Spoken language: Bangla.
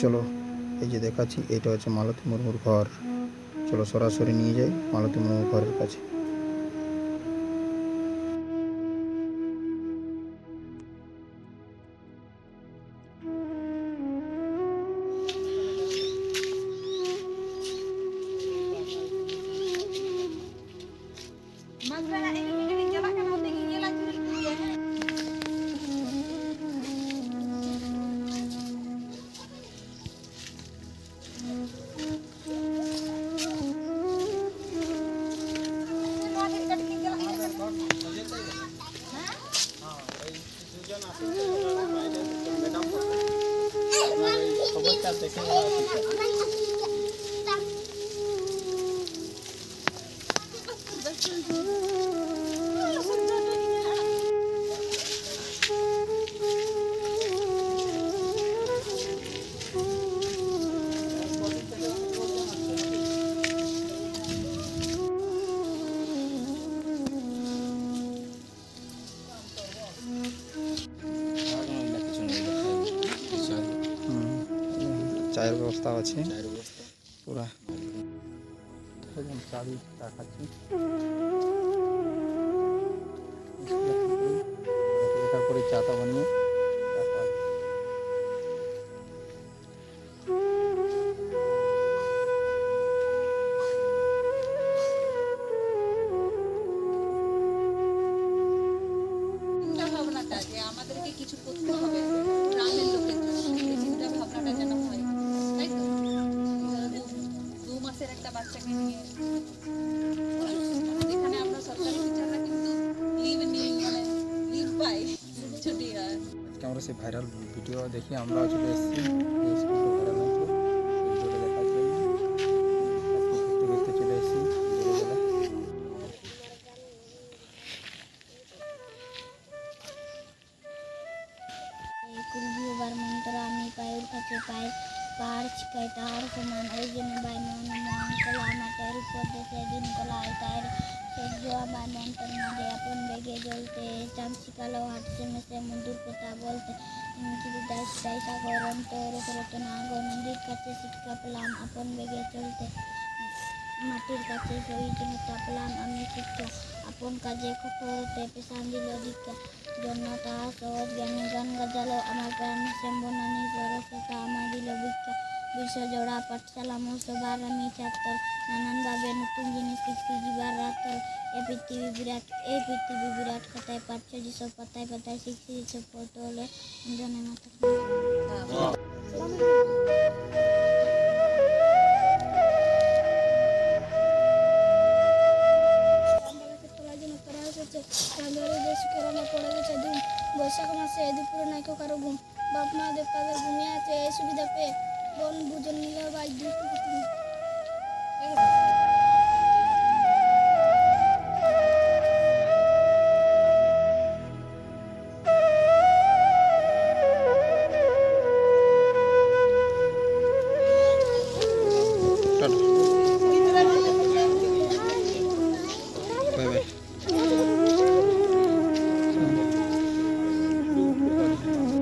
চলো এই যে দেখাচ্ছি, এটা হচ্ছে মালতী মুর্মুর ঘর। চলো সরাসরি নিয়ে যাই মালতী মুর্মুর ঘরের কাছে। চায়ের ব্যবস্থা আছে পুরা, চাবি দেখাচ্ছি। তারপরে চাটা বানিয়ে তারপর চিন্তা ভাবনাটা যে আমাদেরকে কিছু করতে হবে গ্রামের লোকের জন্য, এই চিন্তা ভাবনাটা যেন হয়, তাই তো? 2 মাসের একটা বাচ্চাকে নিয়ে যেখানে আমরা সরকারি টিচাররা কিন্তু লিভ পাই ছুটি হয়। আজকে আমরা সেই ভাইরাল ভিডিও দেখি আমরাও চলে এসেছি, এই স্কুলটা ভাইরাল হয়েছে ভিডিওটা দেখার জন্য। আজকে ঘুরতে ঘুরতে চলে এসেছি বিকেলবেলা। কুলবিবার মন্ত্র আমি পায়ের কাছে পাই, পাহাড় ছিকাই তাহার সমান, ওই জন্য বাই মঙ্গলা মাঠের উপর দেশে দিন কলায় তায়ের সহ্য আমার মন্ত্রের মাঝে আপন বেগে জ্বলতে, চাঁদ শিকালো হাঁটছে মেসে মধুর কথা বলতে, দায় সাগর অন্তর রচনা গো নদীর কাছে শিক্ষা পেলাম আপন বেগে চলতে, মাটির কাছে সহিষ্ণুতা পেলাম আমি শিক্ষা, আপন কাজে কঠোরতে পেশান দিল দীক্ষা, জন্য তাহা সহজ জ্ঞানী গান গাজালো আমার প্রাণ শ্যাম্বনানী সরসতা আমায় দিল ভিক্ষা, বিশ্বজোড়া পাঠশালা সবার আমি ছাত্র, নানানভাবে নতুন জিনিস শিখছি জীবার রাতর, এই পৃথিবী বিরাট কথায় পাঠ্য যেসব পাতায় পাতায় শিখছি যেসব পড়তে হলে জনে মাথা বৈশাখ মাসে দুপুরে নাইকো কারো ঘুম, বাপ মা দেব তাদের ঘুমিয়ে আছে এই সুবিধা পেয়ে বন ভোজন মিলে বাজ